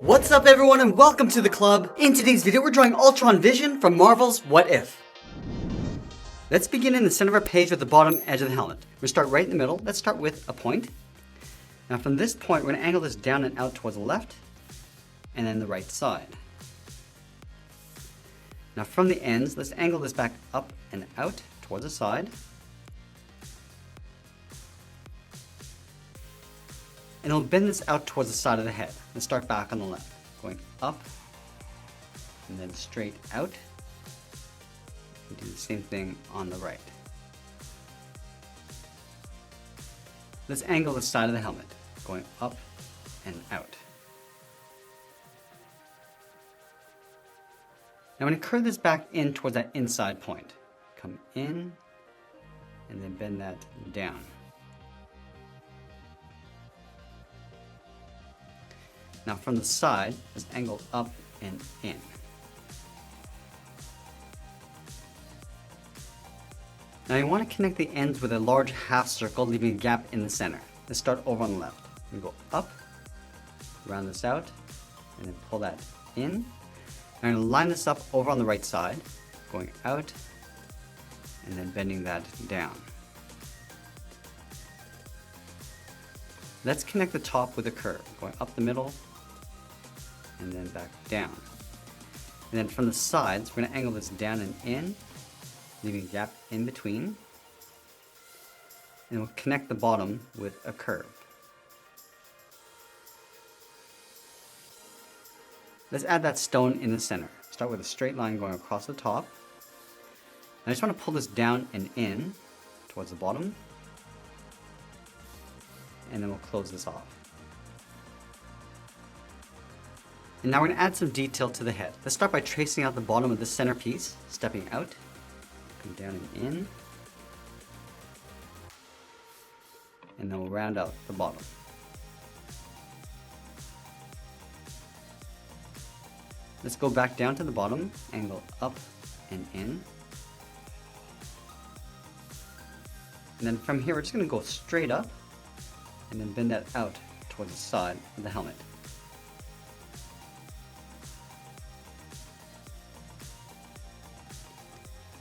What's up everyone and welcome to the club. In today's video we're drawing Ultron Vision from Marvel's What If. Let's begin in the center of our page with the bottom edge of the helmet. We're going to start right in the middle. Let's start with a point. Now from this point we're going to angle this down and out towards the left and then the right side. Now from the ends let's angle this back up and out towards the side. And we'll bend this out towards the side of the head. Let's start back on the left, going up and then straight out. And do the same thing on the right. Let's angle the side of the helmet, going up and out. Now I'm going to curve this back in towards that inside point. Come in and then bend that down. Now from the side, let's angle up and in. Now you want to connect the ends with a large half circle, leaving a gap in the center. Let's start over on the left. We go up, round this out, and then pull that in. Now I'm going to line this up over on the right side, going out, and then bending that down. Let's connect the top with a curve, going up the middle, and then back down. And then from the sides, we're going to angle this down and in, leaving a gap in between. And we'll connect the bottom with a curve. Let's add that stone in the center. Start with a straight line going across the top. I just want to pull this down and in towards the bottom. And then we'll close this off. And now we're going to add some detail to the head. Let's start by tracing out the bottom of the centerpiece, stepping out, come down and in, and then we'll round out the bottom. Let's go back down to the bottom, angle up and in. And then from here we're just going to go straight up and then bend that out towards the side of the helmet.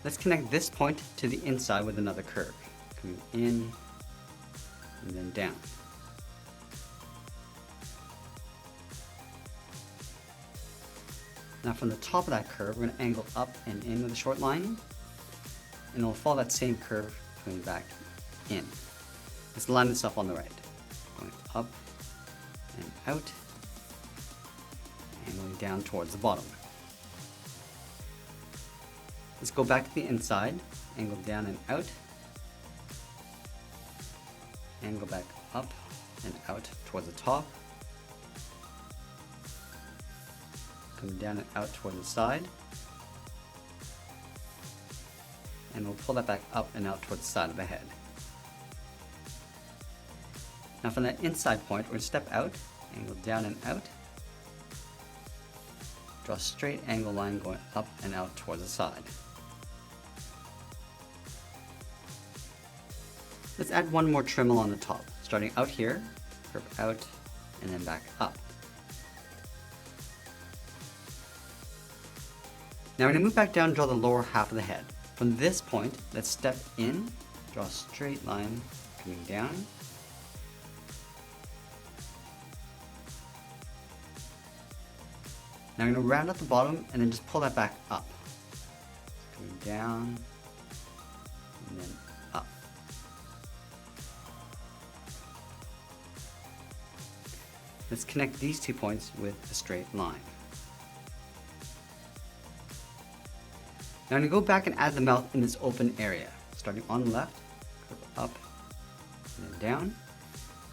Let's connect this point to the inside with another curve, coming in and then down. Now from the top of that curve, we're going to angle up and in with a short line, and we'll follow that same curve coming back in. Let's line this up on the right, going up and out, angling down towards the bottom. Let's go back to the inside, angle down and out, angle back up and out towards the top, come down and out towards the side, and we'll pull that back up and out towards the side of the head. Now from that inside point, we're going to step out, angle down and out, draw a straight angle line going up and out towards the side. Let's add one more trim along the top, starting out here, curve out, and then back up. Now we're going to move back down and draw the lower half of the head. From this point, let's step in, draw a straight line coming down. Now I'm going to round out the bottom and then just pull that back up. Coming down, and then up. Let's connect these 2 points with a straight line. Now I'm going to go back and add the mouth in this open area. Starting on the left, curve up, and then down. And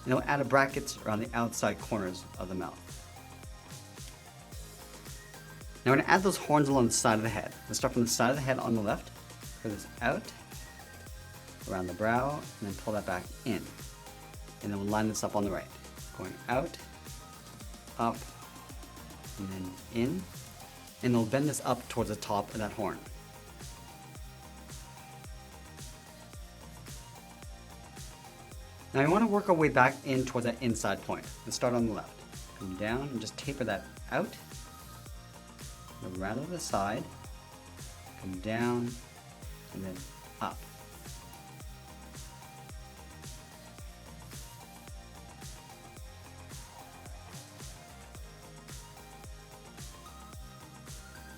then we'll add a brackets around the outside corners of the mouth. Now we're going to add those horns along the side of the head. Let's start from the side of the head on the left, curve this out, around the brow, and then pull that back in. And then we'll line this up on the right, going out, up, and then in, and we'll bend this up towards the top of that horn. Now we want to work our way back in towards that inside point. Let's start on the left. Come down and just taper that out, go around to the side, come down, and then up.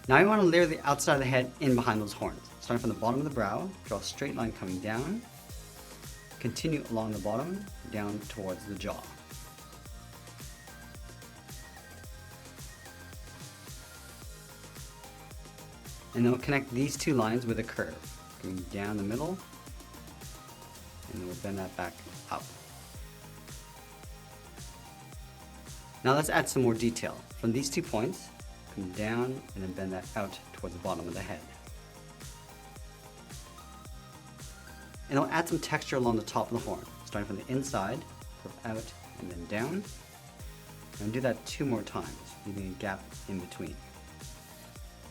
Now you want to layer the outside of the head in behind those horns. Starting from the bottom of the brow, draw a straight line coming down, continue along the bottom, down towards the jaw. And then we'll connect these two lines with a curve, going down the middle, and then we'll bend that back up. Now let's add some more detail. From these 2 points, come down and then bend that out towards the bottom of the head. And I'll add some texture along the top of the horn, starting from the inside, curve out and then down. And do that 2 more times, leaving a gap in between.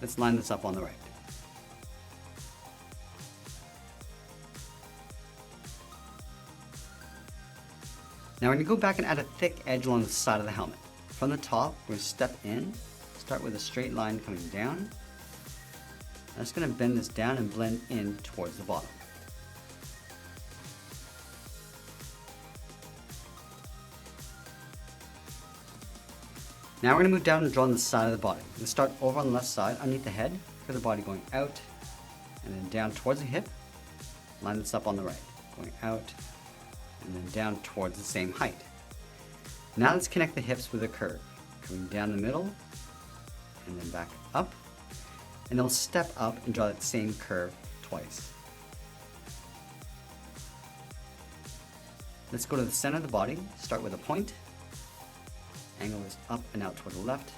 Let's line this up on the right. Now we're going to go back and add a thick edge along the side of the helmet. From the top, we're going to step in, start with a straight line coming down. I'm just going to bend this down and blend in towards the bottom. Now we're going to move down and draw on the side of the body. We're going to start over on the left side, underneath the head, curve the body going out, and then down towards the hip. Line this up on the right, going out, and then down towards the same height. Now let's connect the hips with a curve, coming down the middle, and then back up, and then we'll step up and draw that same curve twice. Let's go to the center of the body, start with a point, angle this up and out toward the left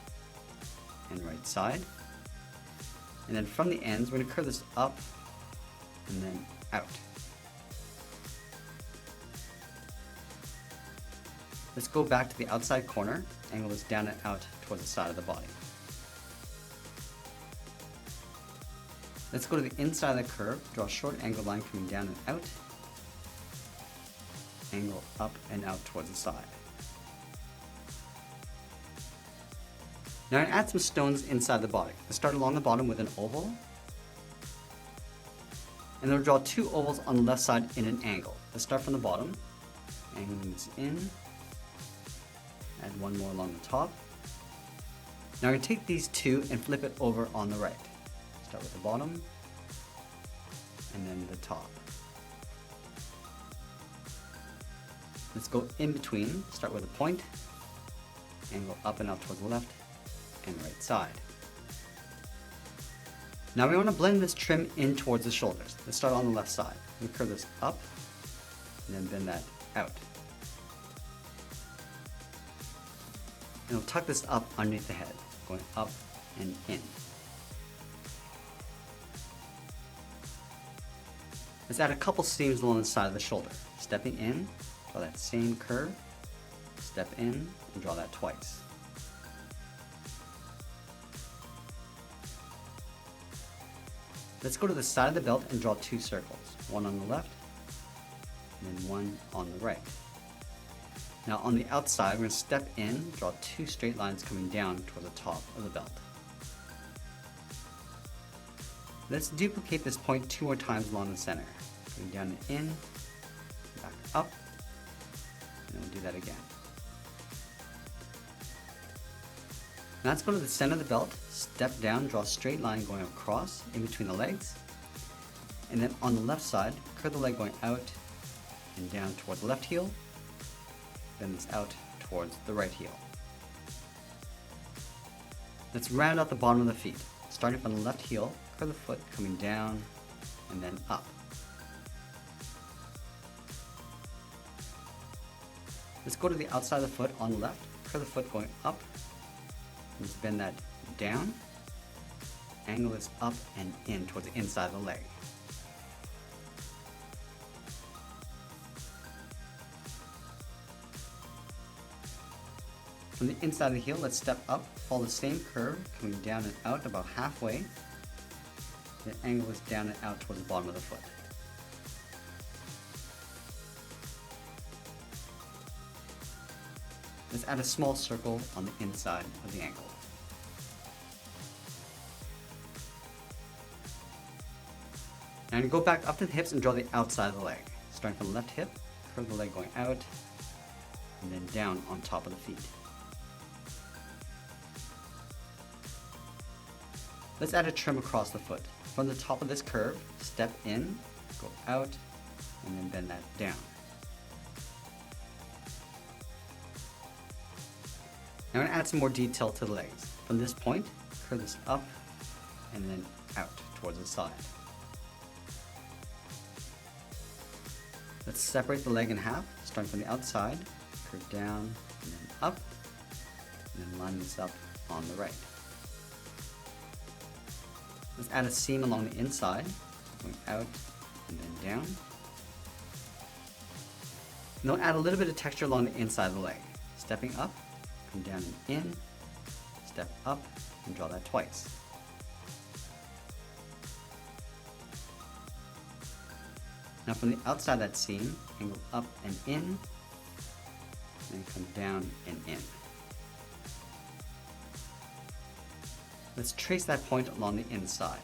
and right side, and then from the ends we're going to curve this up and then out. Let's go back to the outside corner, angle this down and out towards the side of the body. Let's go to the inside of the curve, draw a short angled line coming down and out, angle up and out towards the side. Now I'm going to add some stones inside the body. Let's start along the bottom with an oval, and then we'll draw 2 ovals on the left side in an angle. Let's start from the bottom, angling this in, add 1 more along the top. Now I'm going to take these 2 and flip it over on the right. Start with the bottom, and then the top. Let's go in between, start with a point, angle up and out towards the left and right side. Now we want to blend this trim in towards the shoulders. Let's start on the left side. We curve this up and then bend that out. And we'll tuck this up underneath the head, going up and in. Let's add a couple seams along the side of the shoulder. Stepping in, draw that same curve, step in, and draw that twice. Let's go to the side of the belt and draw 2 circles, one on the left and then one on the right. Now on the outside, we're going to step in, draw 2 straight lines coming down toward the top of the belt. Let's duplicate this point 2 more times along the center, going down and in, back up, and we'll do that again. Now let's go to the center of the belt, step down, draw a straight line going across in between the legs, and then on the left side, curve the leg going out and down toward the left heel, bend this out towards the right heel. Let's round out the bottom of the feet. Starting from the left heel, curve the foot coming down and then up. Let's go to the outside of the foot on the left, curve the foot going up, and just bend that down, angle this up and in towards the inside of the leg. From the inside of the heel, let's step up, follow the same curve, coming down and out about halfway, then angle this down and out towards the bottom of the foot. Let's add a small circle on the inside of the ankle. Now I'm going to go back up to the hips and draw the outside of the leg. Starting from the left hip, curve the leg going out, and then down on top of the feet. Let's add a trim across the foot. From the top of this curve, step in, go out, and then bend that down. Now I'm going to add some more detail to the legs. From this point, curve this up, and then out towards the side. Let's separate the leg in half, starting from the outside, curve down, and then up, and then line this up on the right. Let's add a seam along the inside, going out and then down. And then add a little bit of texture along the inside of the leg. Stepping up, come down and in, step up, and draw that twice. Now from the outside of that seam, angle up and in, and then come down and in. Let's trace that point along the inside.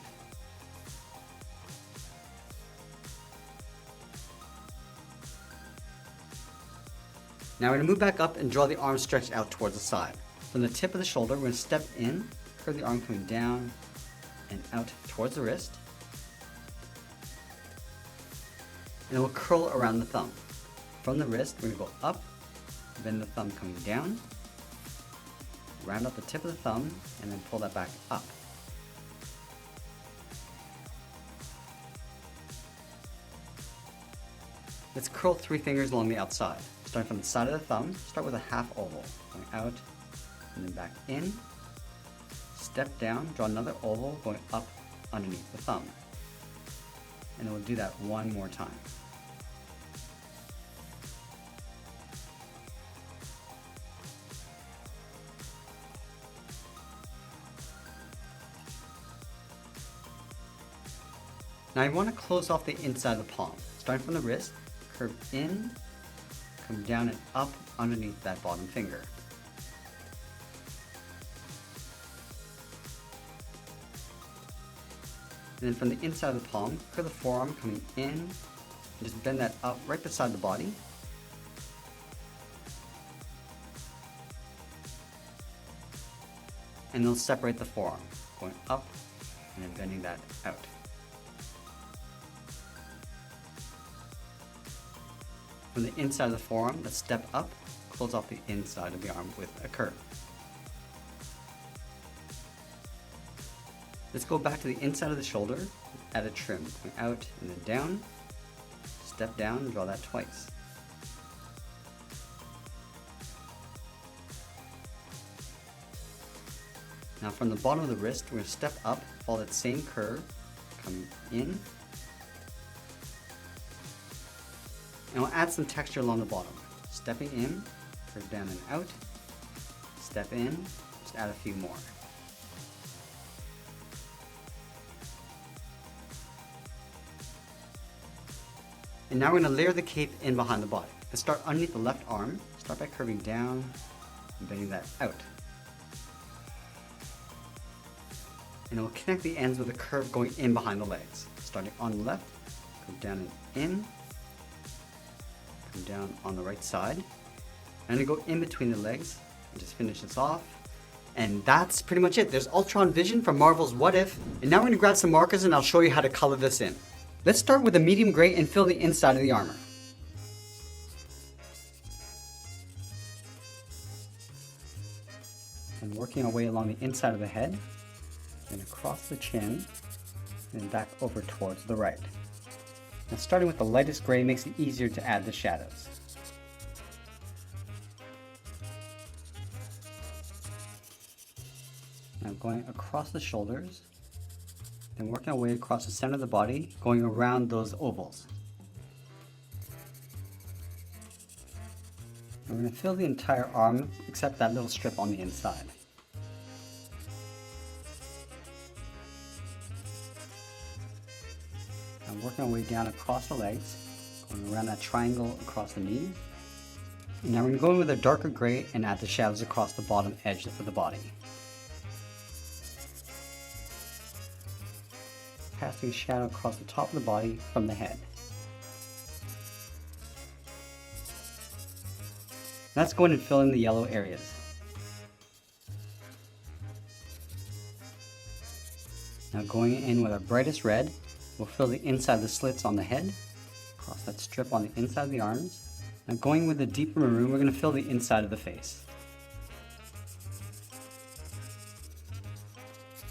Now we're going to move back up and draw the arm stretched out towards the side. From the tip of the shoulder, we're going to step in, curve the arm coming down and out towards the wrist. And it will curl around the thumb. From the wrist, we're going to go up, bend the thumb coming down, round up the tip of the thumb, and then pull that back up. Let's curl 3 fingers along the outside. Starting from the side of the thumb, start with a half oval, going out, and then back in, step down, draw another oval, going up underneath the thumb. And then we'll do that one more time. Now you want to close off the inside of the palm. Starting from the wrist, curve in, come down and up underneath that bottom finger. And then from the inside of the palm, curve the forearm coming in, and just bend that up right beside the body. And then separate the forearm, going up and then bending that out. From the inside of the forearm, let's step up, close off the inside of the arm with a curve. Let's go back to the inside of the shoulder, add a trim, going out and then down, step down and draw that twice. Now from the bottom of the wrist, we're going to step up, follow that same curve, coming in, and we'll add some texture along the bottom. Stepping in, curve down and out, step in, just add a few more. And now we're going to layer the cape in behind the body. Let's start underneath the left arm, start by curving down and bending that out. And we'll connect the ends with a curve going in behind the legs. Starting on the left, come down and in, come down on the right side. And then go in between the legs and just finish this off. And that's pretty much it. There's Ultron Vision from Marvel's What If. And now we're going to grab some markers and I'll show you how to color this in. Let's start with a medium gray and fill the inside of the armor. And working our way along the inside of the head, and across the chin, and back over towards the right. Now starting with the lightest gray makes it easier to add the shadows. Now going across the shoulders, then working our way across the center of the body, going around those ovals. And we're going to fill the entire arm except that little strip on the inside. And working our way down across the legs, going around that triangle across the knees. And now we're going to go in with a darker gray and add the shadows across the bottom edge of the body. casting a shadow across the top of the body from the head. Let's go in and fill in the yellow areas. Now going in with our brightest red, we'll fill the inside of the slits on the head, across that strip on the inside of the arms. Now going with the deeper maroon, we're going to fill the inside of the face.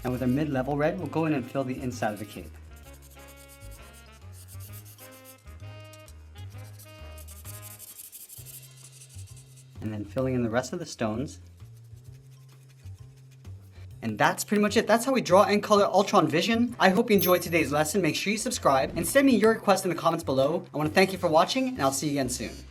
And with our mid-level red, we'll go in and fill the inside of the cape. And then filling in the rest of the stones. And that's pretty much it. That's how we draw and color Ultron Vision. I hope you enjoyed today's lesson. Make sure you subscribe and send me your requests in the comments below. I want to thank you for watching, and I'll see you again soon.